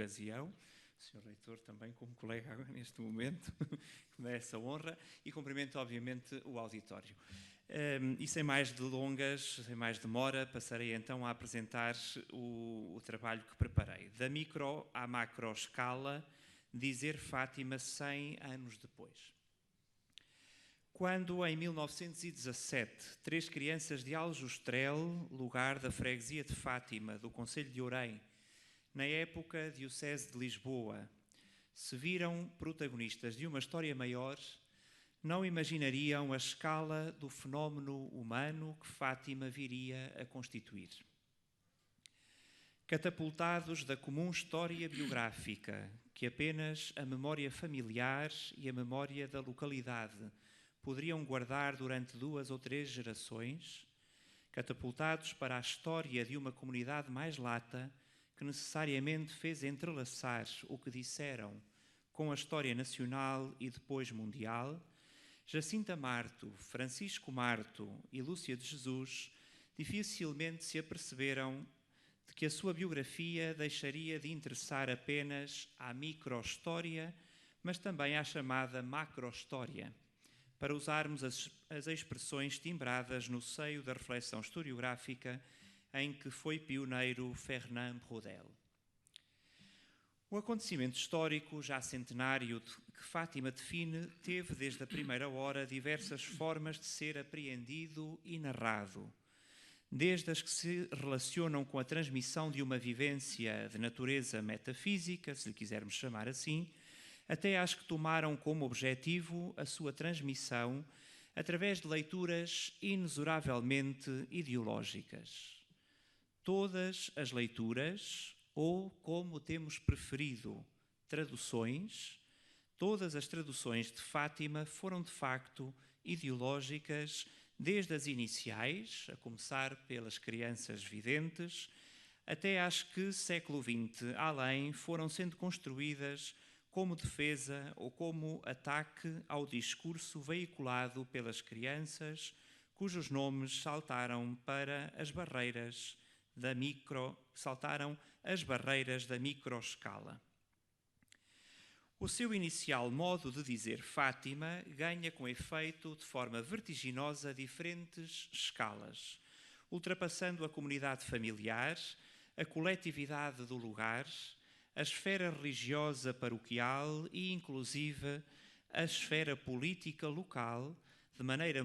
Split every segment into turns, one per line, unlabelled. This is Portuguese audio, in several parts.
ocasião, o Sr. Reitor também como colega neste momento, que me dá essa honra, e cumprimento obviamente o auditório. E sem mais delongas, sem mais demora, passarei então a apresentar o trabalho que preparei. Da micro à macro escala, dizer Fátima 100 anos depois. Quando, em 1917, 3 crianças de Aljustrel, lugar da freguesia de Fátima, do concelho de Ourém, na época diocese de Lisboa, se viram protagonistas de uma história maior, não imaginariam a escala do fenómeno humano que Fátima viria a constituir. Catapultados da comum história biográfica, que apenas a memória familiar e a memória da localidade poderiam guardar durante 2 ou 3 gerações, catapultados para a história de uma comunidade mais lata, que necessariamente fez entrelaçar o que disseram com a história nacional e depois mundial, Jacinta Marto, Francisco Marto e Lúcia de Jesus dificilmente se aperceberam de que a sua biografia deixaria de interessar apenas à micro-história, mas também à chamada macro-história, para usarmos as expressões timbradas no seio da reflexão historiográfica em que foi pioneiro Fernand Braudel. O acontecimento histórico, já centenário, que Fátima define, teve desde a primeira hora diversas formas de ser apreendido e narrado, desde as que se relacionam com a transmissão de uma vivência de natureza metafísica, se lhe quisermos chamar assim, até às que tomaram como objetivo a sua transmissão através de leituras inexoravelmente ideológicas. Todas as leituras, ou como temos preferido, traduções, todas as traduções de Fátima foram de facto ideológicas, desde as iniciais, a começar pelas crianças videntes, até às que, século XX além, foram sendo construídas como defesa ou como ataque ao discurso veiculado pelas crianças, cujos nomes saltaram as barreiras da microescala. O seu inicial modo de dizer Fátima ganha com efeito, de forma vertiginosa, diferentes escalas, ultrapassando a comunidade familiar, a coletividade do lugar, a esfera religiosa paroquial e, inclusive, a esfera política local, de maneira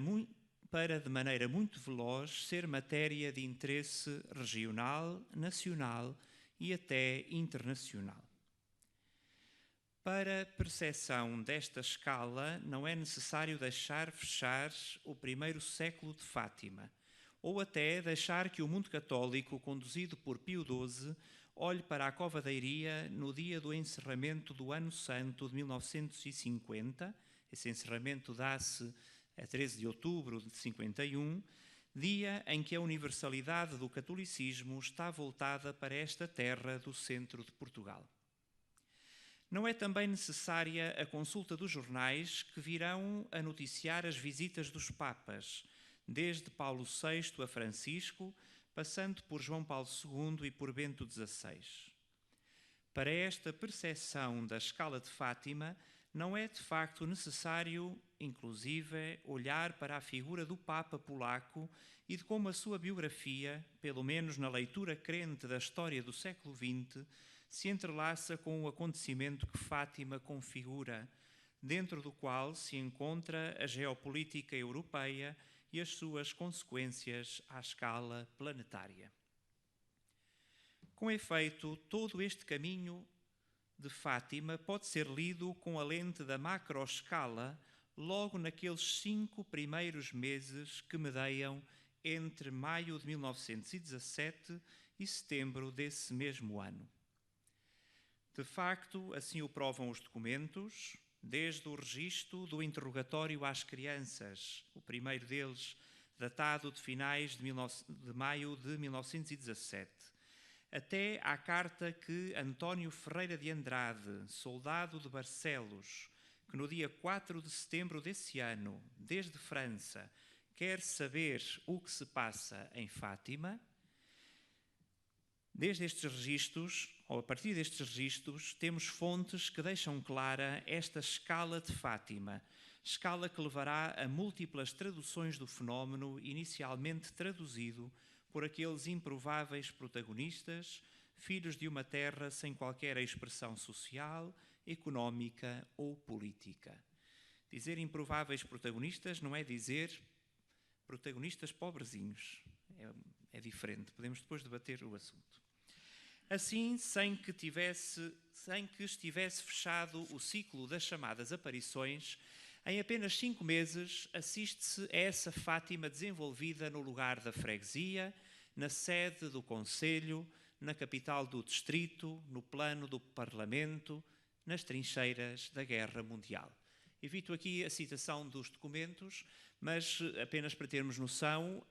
muito veloz ser matéria de interesse regional, nacional e até internacional. Para a percepção desta escala, não é necessário deixar fechar o primeiro século de Fátima, ou até deixar que o mundo católico, conduzido por Pio XII, olhe para a Cova da Iria no dia do encerramento do Ano Santo de 1950, esse encerramento dá-se a 13 de outubro de 51, dia em que a universalidade do catolicismo está voltada para esta terra do centro de Portugal. Não é também necessária a consulta dos jornais que virão a noticiar as visitas dos papas, desde Paulo VI a Francisco, passando por João Paulo II e por Bento XVI. Para esta percepção da escala de Fátima, não é de facto necessário, inclusive, olhar para a figura do Papa polaco e de como a sua biografia, pelo menos na leitura crente da história do século XX, se entrelaça com o acontecimento que Fátima configura, dentro do qual se encontra a geopolítica europeia e as suas consequências à escala planetária. Com efeito, todo este caminho de Fátima pode ser lido com a lente da macroescala logo naqueles 5 primeiros meses que medeiam entre maio de 1917 e setembro desse mesmo ano. De facto, assim o provam os documentos, desde o registro do interrogatório às crianças, o primeiro deles datado de finais de maio de 1917, até à carta que António Ferreira de Andrade, soldado de Barcelos, que no dia 4 de setembro desse ano, desde França, quer saber o que se passa em Fátima. Desde estes registros, ou a partir destes registros, temos fontes que deixam clara esta escala de Fátima, escala que levará a múltiplas traduções do fenómeno inicialmente traduzido por aqueles improváveis protagonistas, filhos de uma terra sem qualquer expressão social, económica ou política. Dizer improváveis protagonistas não é dizer protagonistas pobrezinhos. É diferente. Podemos depois debater o assunto. Assim, sem que estivesse fechado o ciclo das chamadas aparições, em apenas 5 meses assiste-se a essa Fátima desenvolvida no lugar da freguesia, na sede do concelho, na capital do distrito, no plano do parlamento, nas trincheiras da Guerra Mundial. Evito aqui a citação dos documentos, mas apenas para termos noção,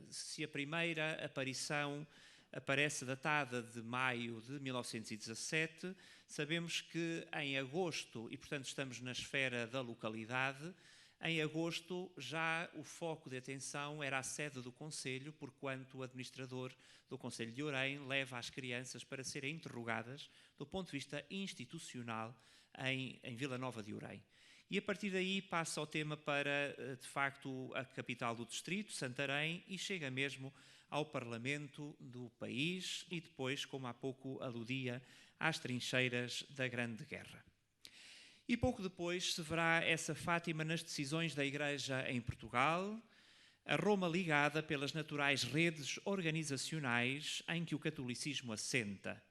se a primeira aparição aparece datada de maio de 1917, sabemos que em agosto, e portanto estamos na esfera da localidade, em agosto já o foco de atenção era a sede do Conselho, porquanto o administrador do Conselho de Ourém leva as crianças para serem interrogadas do ponto de vista institucional em Vila Nova de Ourém. E a partir daí passa o tema para, de facto, a capital do distrito, Santarém, e chega mesmo ao Parlamento do país e depois, como há pouco aludia, às trincheiras da Grande Guerra. E pouco depois se verá essa Fátima nas decisões da Igreja em Portugal, a Roma ligada pelas naturais redes organizacionais em que o catolicismo assenta.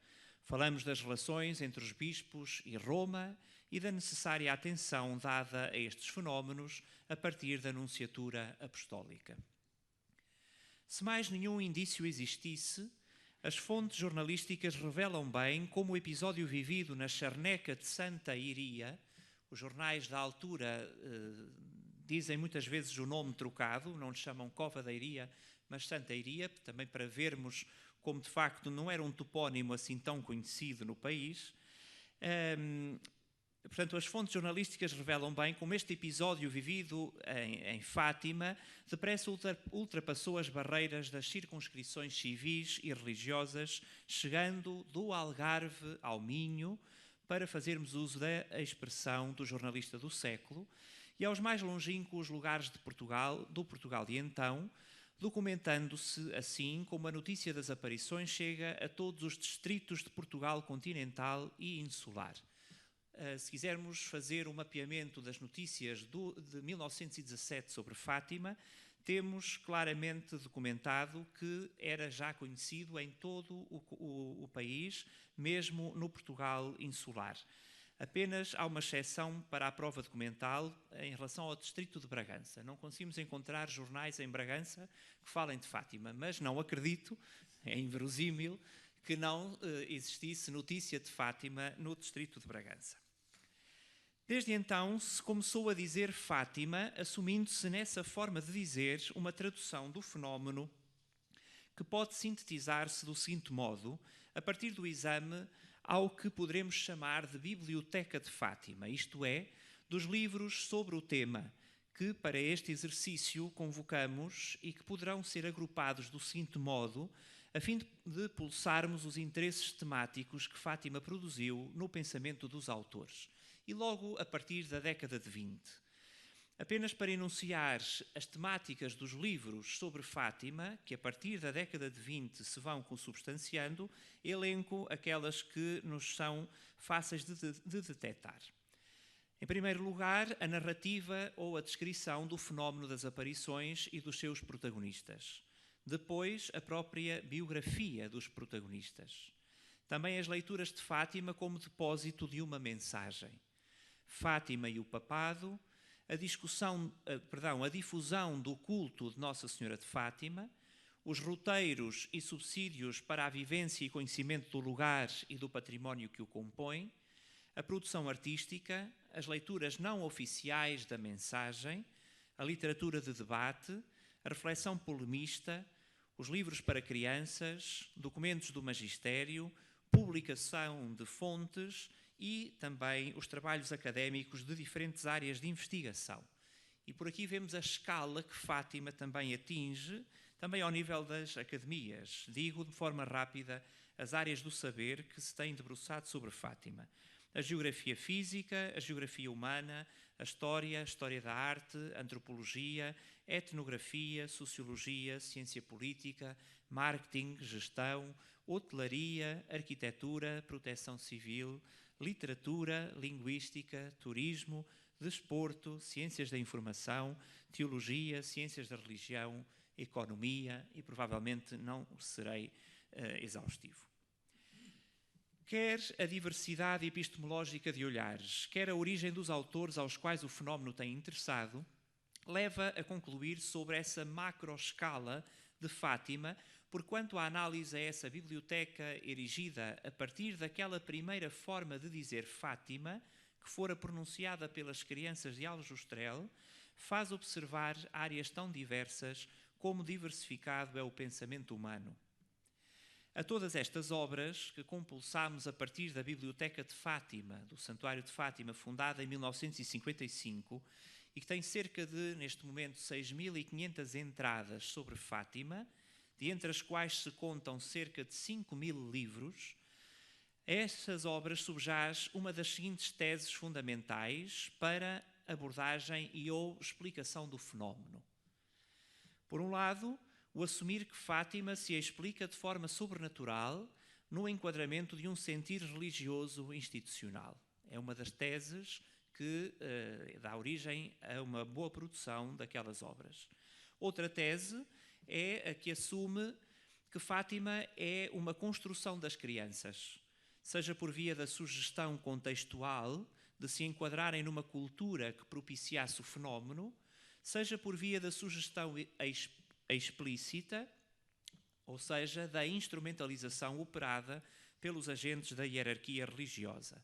Falamos das relações entre os bispos e Roma e da necessária atenção dada a estes fenómenos a partir da Nunciatura Apostólica. Se mais nenhum indício existisse, as fontes jornalísticas revelam bem como o episódio vivido na charneca de Santa Iria, os jornais da altura dizem muitas vezes o nome trocado, não lhe chamam Cova da Iria, mas Santa Iria, também para vermos como de facto não era um topónimo assim tão conhecido no país. Portanto, as fontes jornalísticas revelam bem como este episódio vivido em Fátima depressa ultrapassou as barreiras das circunscrições civis e religiosas, chegando do Algarve ao Minho, para fazermos uso da expressão do jornalista do século, e aos mais longínquos lugares do Portugal de então, documentando-se assim como a notícia das aparições chega a todos os distritos de Portugal continental e insular. Se quisermos fazer um mapeamento das notícias de 1917 sobre Fátima, temos claramente documentado que era já conhecido em todo o país, mesmo no Portugal insular. Apenas há uma exceção para a prova documental em relação ao distrito de Bragança. Não conseguimos encontrar jornais em Bragança que falem de Fátima, mas não acredito, é inverosímil, que não existisse notícia de Fátima no distrito de Bragança. Desde então se começou a dizer Fátima, assumindo-se nessa forma de dizer uma tradução do fenómeno que pode sintetizar-se do seguinte modo, a partir do exame ao que poderemos chamar de Biblioteca de Fátima, isto é, dos livros sobre o tema, que para este exercício convocamos e que poderão ser agrupados do seguinte modo, a fim de pulsarmos os interesses temáticos que Fátima produziu no pensamento dos autores, e logo a partir da década de 20. Apenas para enunciar as temáticas dos livros sobre Fátima, que a partir da década de 20 se vão consubstanciando, elenco aquelas que nos são fáceis de detectar. Em primeiro lugar, a narrativa ou a descrição do fenómeno das aparições e dos seus protagonistas. Depois, a própria biografia dos protagonistas. Também as leituras de Fátima como depósito de uma mensagem. Fátima e o papado, a difusão do culto de Nossa Senhora de Fátima, os roteiros e subsídios para a vivência e conhecimento do lugar e do património que o compõe, a produção artística, as leituras não oficiais da mensagem, a literatura de debate, a reflexão polemista, os livros para crianças, documentos do magistério, publicação de fontes e também os trabalhos académicos de diferentes áreas de investigação. E por aqui vemos a escala que Fátima também atinge, também ao nível das academias. Digo de forma rápida as áreas do saber que se têm debruçado sobre Fátima. A geografia física, a geografia humana, a história da arte, a antropologia, etnografia, sociologia, ciência política, marketing, gestão, hotelaria, arquitetura, proteção civil, literatura, linguística, turismo, desporto, ciências da informação, teologia, ciências da religião, economia e provavelmente não serei exaustivo. Quer a diversidade epistemológica de olhares, quer a origem dos autores aos quais o fenómeno tem interessado, leva a concluir sobre essa macroescala de Fátima, porquanto a análise a essa biblioteca erigida a partir daquela primeira forma de dizer Fátima, que fora pronunciada pelas crianças de Aljustrel, faz observar áreas tão diversas como diversificado é o pensamento humano. A todas estas obras, que compulsámos a partir da Biblioteca de Fátima, do Santuário de Fátima, fundada em 1955, e que tem cerca de, neste momento, 6.500 entradas sobre Fátima, de entre as quais se contam cerca de 5.000 livros, a estas obras subjaz uma das seguintes teses fundamentais para abordagem e ou explicação do fenómeno. Por um lado, o assumir que Fátima se explica de forma sobrenatural no enquadramento de um sentir religioso institucional. É uma das teses que dá origem a uma boa produção daquelas obras. Outra tese é a que assume que Fátima é uma construção das crianças, seja por via da sugestão contextual de se enquadrarem numa cultura que propiciasse o fenómeno, seja por via da sugestão explícita, ou seja, da instrumentalização operada pelos agentes da hierarquia religiosa.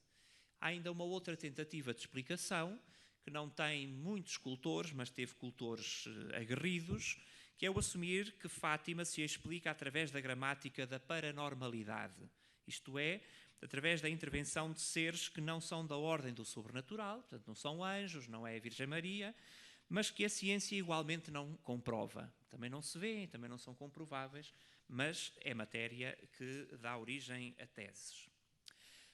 Há ainda uma outra tentativa de explicação, que não tem muitos cultores, mas teve cultores aguerridos, que é o assumir que Fátima se explica através da gramática da paranormalidade, isto é, através da intervenção de seres que não são da ordem do sobrenatural, portanto não são anjos, não é a Virgem Maria, mas que a ciência igualmente não comprova. Também não se vêem, também não são comprováveis, mas é matéria que dá origem a teses.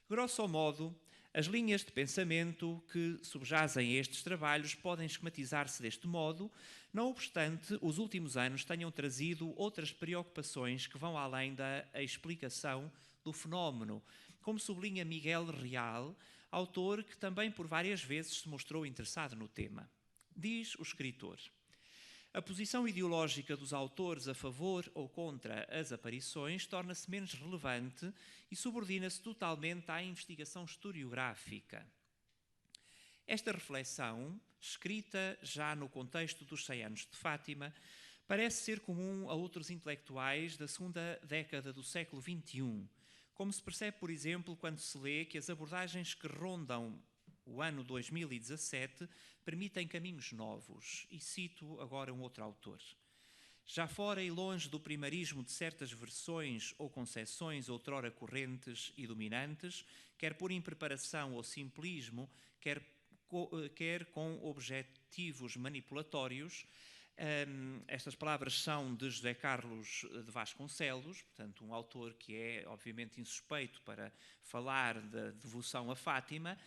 Grosso modo, as linhas de pensamento que subjazem a estes trabalhos podem esquematizar-se deste modo, não obstante os últimos anos tenham trazido outras preocupações que vão além da explicação do fenómeno, como sublinha Miguel Real, autor que também por várias vezes se mostrou interessado no tema. Diz o escritor: a posição ideológica dos autores a favor ou contra as aparições torna-se menos relevante e subordina-se totalmente à investigação historiográfica. Esta reflexão, escrita já no contexto dos 100 anos de Fátima, parece ser comum a outros intelectuais da segunda década do século XXI, como se percebe, por exemplo, quando se lê que as abordagens que rondam o ano 2017 permitem caminhos novos. E cito agora um outro autor. Já fora e longe do primarismo de certas versões ou concepções outrora correntes e dominantes, quer por impreparação ou simplismo, quer com objetivos manipulatórios, estas palavras são de José Carlos de Vasconcelos, portanto um autor que é obviamente insuspeito para falar da devoção a Fátima.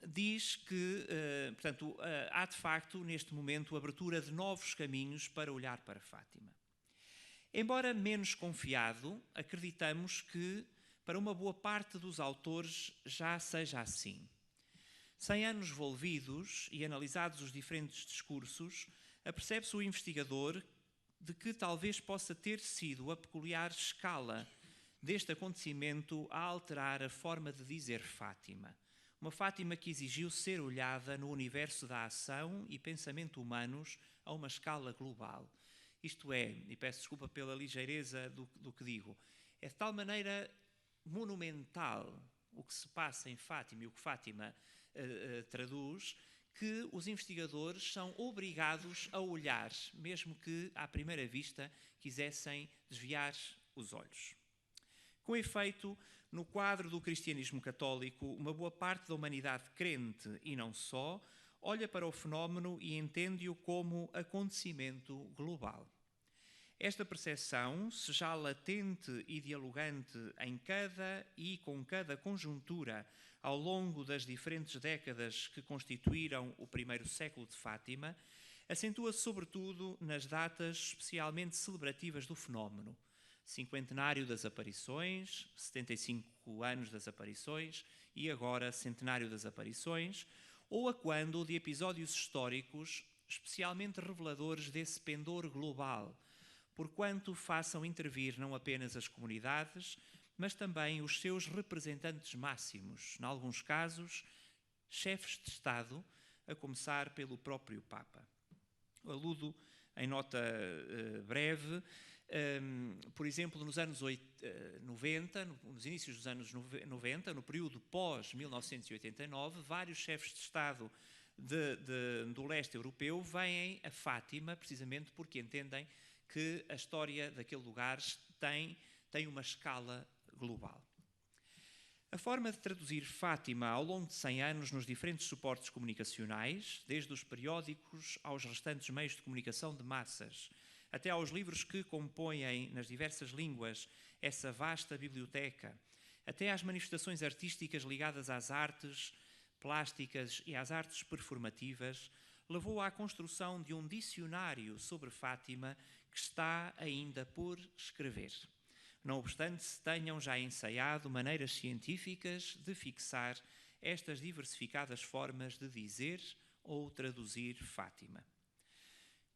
Diz que, portanto, há de facto neste momento abertura de novos caminhos para olhar para Fátima. Embora menos confiado, acreditamos que para uma boa parte dos autores já seja assim. 100 anos envolvidos e analisados os diferentes discursos, apercebe-se o investigador de que talvez possa ter sido a peculiar escala deste acontecimento a alterar a forma de dizer Fátima. Uma Fátima que exigiu ser olhada no universo da ação e pensamento humanos a uma escala global. Isto é, e peço desculpa pela ligeireza do que digo, é de tal maneira monumental o que se passa em Fátima e o que Fátima traduz, que os investigadores são obrigados a olhar, mesmo que à primeira vista quisessem desviar os olhos. Com efeito, no quadro do cristianismo católico, uma boa parte da humanidade crente, e não só, olha para o fenómeno e entende-o como acontecimento global. Esta percepção, se já latente e dialogante em cada e com cada conjuntura ao longo das diferentes décadas que constituíram o primeiro século de Fátima, acentua-se sobretudo nas datas especialmente celebrativas do fenómeno. Cinquentenário das aparições, 75 anos das aparições e agora centenário das aparições, ou a quando de episódios históricos especialmente reveladores desse pendor global, porquanto façam intervir não apenas as comunidades, mas também os seus representantes máximos, em alguns casos, chefes de Estado, a começar pelo próprio Papa. Aludo em nota breve, por exemplo, nos anos 90, nos inícios dos anos 90, no período pós-1989, vários chefes de Estado do leste europeu vêm a Fátima precisamente porque entendem que a história daquele lugar tem uma escala global. A forma de traduzir Fátima ao longo de 100 anos nos diferentes suportes comunicacionais, desde os periódicos aos restantes meios de comunicação de massas, até aos livros que compõem nas diversas línguas essa vasta biblioteca, até às manifestações artísticas ligadas às artes plásticas e às artes performativas, levou à construção de um dicionário sobre Fátima que está ainda por escrever. Não obstante se tenham já ensaiado maneiras científicas de fixar estas diversificadas formas de dizer ou traduzir Fátima.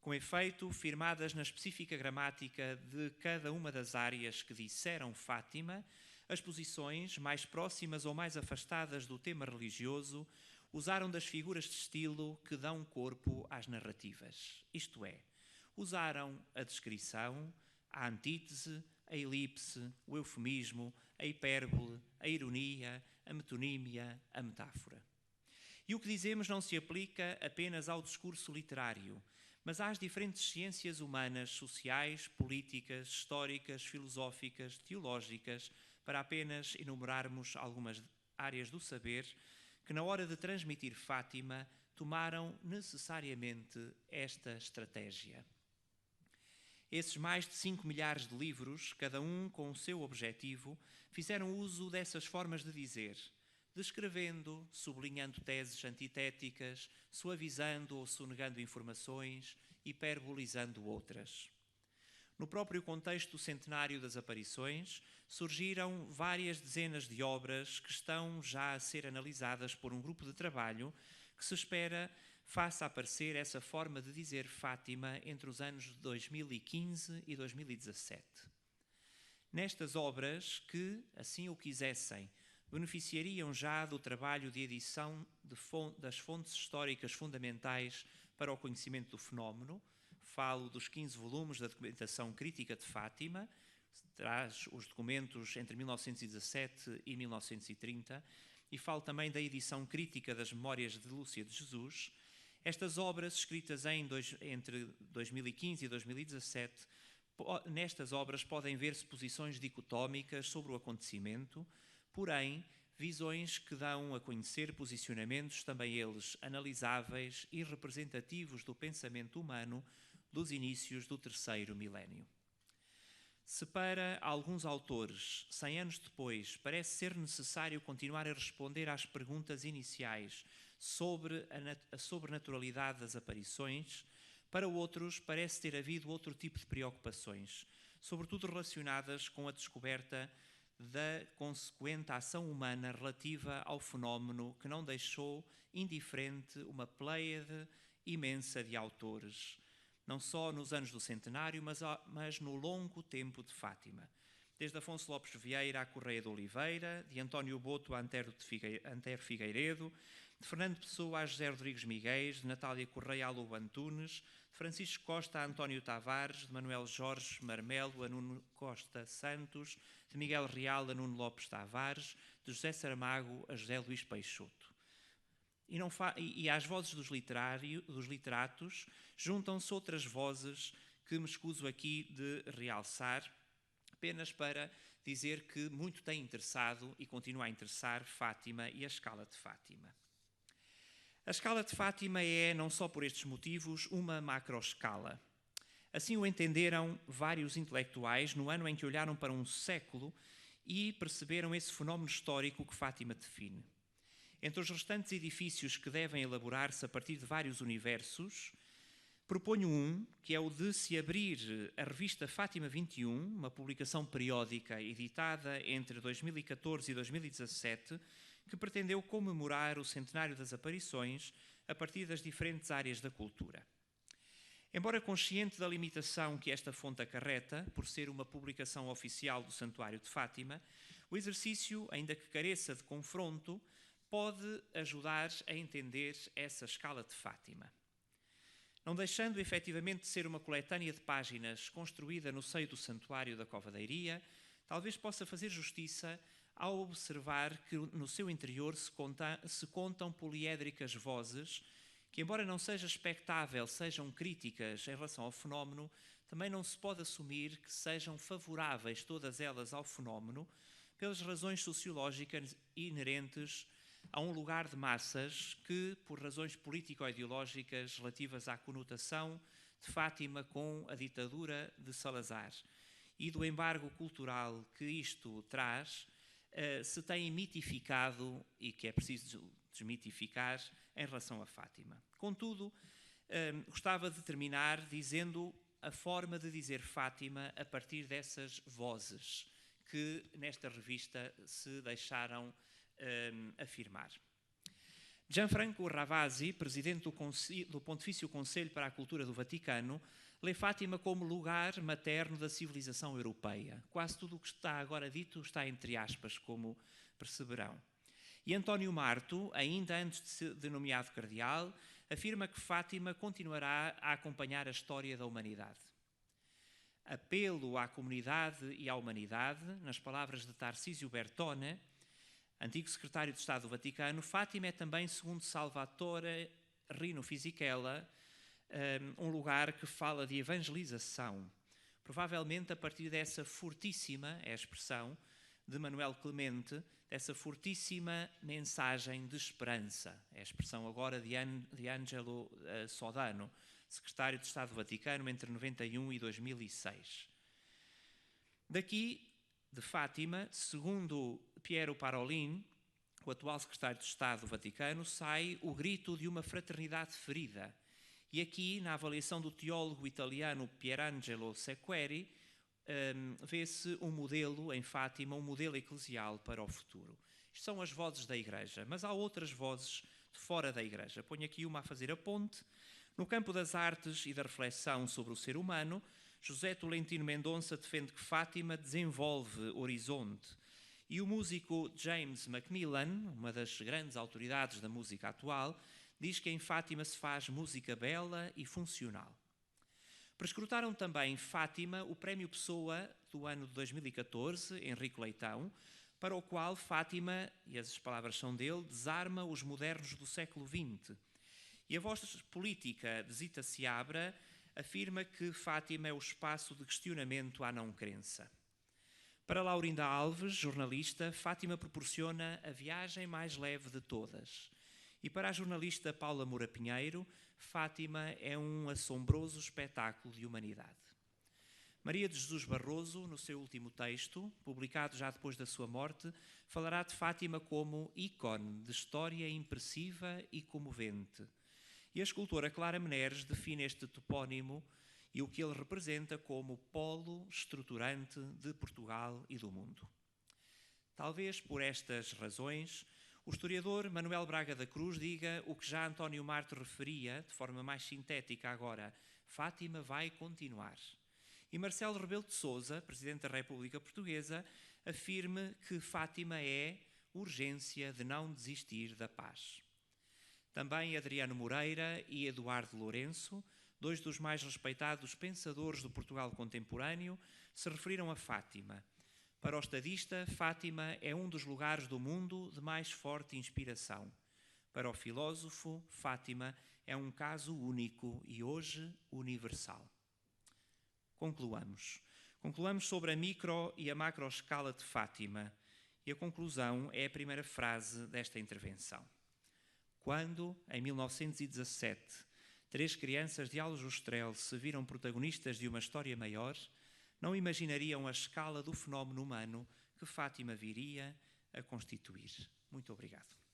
Com efeito, firmadas na específica gramática de cada uma das áreas que disseram Fátima, as posições, mais próximas ou mais afastadas do tema religioso, usaram das figuras de estilo que dão corpo às narrativas. Isto é, usaram a descrição, a antítese, a elipse, o eufemismo, a hipérbole, a ironia, a metonímia, a metáfora. E o que dizemos não se aplica apenas ao discurso literário, mas às diferentes ciências humanas, sociais, políticas, históricas, filosóficas, teológicas, para apenas enumerarmos algumas áreas do saber que, na hora de transmitir Fátima, tomaram necessariamente esta estratégia. Esses mais de 5 milhares de livros, cada um com o seu objetivo, fizeram uso dessas formas de dizer, descrevendo, sublinhando teses antitéticas, suavizando ou sonegando informações, hiperbolizando outras. No próprio contexto do centenário das aparições, surgiram várias dezenas de obras que estão já a ser analisadas por um grupo de trabalho que se espera faça aparecer essa forma de dizer Fátima entre os anos de 2015 e 2017. Nestas obras, que, assim o quisessem, beneficiariam já do trabalho de edição das fontes históricas fundamentais para o conhecimento do fenómeno, falo dos 15 volumes da documentação crítica de Fátima, traz os documentos entre 1917 e 1930, e falo também da edição crítica das Memórias de Lúcia de Jesus. Estas obras, escritas entre 2015 e 2017, nestas obras podem ver-se posições dicotómicas sobre o acontecimento, porém, visões que dão a conhecer posicionamentos também eles analisáveis e representativos do pensamento humano dos inícios do terceiro milénio. Se para alguns autores, 100 anos depois, parece ser necessário continuar a responder às perguntas iniciais sobre a sobrenaturalidade das aparições, para outros parece ter havido outro tipo de preocupações, sobretudo relacionadas com a descoberta da consequente ação humana relativa ao fenómeno que não deixou indiferente uma pléiade imensa de autores, não só nos anos do centenário, mas no longo tempo de Fátima. Desde Afonso Lopes Vieira à Correia de Oliveira, de António Boto a Antero Figueiredo, de Fernando Pessoa a José Rodrigues Miguel, de Natália Correia a Lobo Antunes, de Francisco Costa a António Tavares, de Manuel Jorge Marmelo a Nuno Costa Santos, de Miguel Real a Nuno Lopes Tavares, de José Saramago a José Luís Peixoto. E às vozes dos literatos juntam-se outras vozes que me escuso aqui de realçar, apenas para dizer que muito tem interessado e continua a interessar Fátima e a escala de Fátima. A escala de Fátima é, não só por estes motivos, uma macroescala. Assim o entenderam vários intelectuais no ano em que olharam para um século e perceberam esse fenómeno histórico que Fátima define. Entre os restantes edifícios que devem elaborar-se a partir de vários universos, proponho um, que é o de se abrir a revista Fátima 21, uma publicação periódica editada entre 2014 e 2017, que pretendeu comemorar o centenário das aparições a partir das diferentes áreas da cultura. Embora consciente da limitação que esta fonte acarreta, por ser uma publicação oficial do Santuário de Fátima, o exercício, ainda que careça de confronto, pode ajudar a entender essa escala de Fátima. Não deixando efetivamente de ser uma coletânea de páginas construída no seio do Santuário da Cova da Iria, talvez possa fazer justiça ao observar que no seu interior se contam poliédricas vozes que, embora não seja expectável sejam críticas em relação ao fenómeno, também não se pode assumir que sejam favoráveis todas elas ao fenómeno pelas razões sociológicas inerentes a um lugar de massas que, por razões político-ideológicas relativas à conotação de Fátima com a ditadura de Salazar e do embargo cultural que isto traz, se têm mitificado e que é preciso desmitificar em relação a Fátima. Contudo, gostava de terminar dizendo a forma de dizer Fátima a partir dessas vozes que nesta revista se deixaram afirmar. Gianfranco Ravasi, presidente do Pontifício Conselho para a Cultura do Vaticano, lê Fátima como lugar materno da civilização europeia. Quase tudo o que está agora dito está entre aspas, como perceberão. E António Marto, ainda antes de ser nomeado cardeal, afirma que Fátima continuará a acompanhar a história da humanidade. Apelo à comunidade e à humanidade, nas palavras de Tarcísio Bertone, antigo secretário de Estado do Vaticano, Fátima é também, segundo Salvatore Rino Fisichella, um lugar que fala de evangelização. Provavelmente a partir dessa fortíssima, é a expressão de Manuel Clemente, dessa fortíssima mensagem de esperança. É a expressão agora de Angelo Sodano, secretário de Estado do Vaticano entre 91 e 2006. Daqui, de Fátima, segundo Piero Parolin, o atual secretário de Estado do Vaticano, sai o grito de uma fraternidade ferida. E aqui, na avaliação do teólogo italiano Pierangelo Sequeri, vê-se um modelo em Fátima, um modelo eclesial para o futuro. Isto são as vozes da Igreja, mas há outras vozes de fora da Igreja. Ponho aqui uma a fazer a ponte. No campo das artes e da reflexão sobre o ser humano, José Tolentino Mendonça defende que Fátima desenvolve horizonte. E o músico James Macmillan, uma das grandes autoridades da música atual, diz que em Fátima se faz música bela e funcional. Prescrutaram também Fátima o Prémio Pessoa do ano de 2014, Henrique Leitão, para o qual Fátima, e as palavras são dele, desarma os modernos do século XX. E a voz política de Zita Seabra afirma que Fátima é o espaço de questionamento à não-crença. Para Laurinda Alves, jornalista, Fátima proporciona a viagem mais leve de todas. E para a jornalista Paula Moura Pinheiro, Fátima é um assombroso espetáculo de humanidade. Maria de Jesus Barroso, no seu último texto, publicado já depois da sua morte, falará de Fátima como ícone de história impressiva e comovente. E a escultora Clara Meneres define este topónimo e o que ele representa como polo estruturante de Portugal e do mundo. Talvez por estas razões, o historiador Manuel Braga da Cruz diga o que já António Marto referia, de forma mais sintética agora: Fátima vai continuar. E Marcelo Rebelo de Sousa, Presidente da República Portuguesa, afirme que Fátima é urgência de não desistir da paz. Também Adriano Moreira e Eduardo Lourenço, dois dos mais respeitados pensadores do Portugal contemporâneo, se referiram a Fátima. Para o estadista, Fátima é um dos lugares do mundo de mais forte inspiração. Para o filósofo, Fátima é um caso único e hoje universal. Concluamos. Concluamos sobre a micro e a macro escala de Fátima. E a conclusão é a primeira frase desta intervenção. Quando, em 1917, 3 crianças de Aljustrel se viram protagonistas de uma história maior, não imaginariam a escala do fenómeno humano que Fátima viria a constituir. Muito obrigado.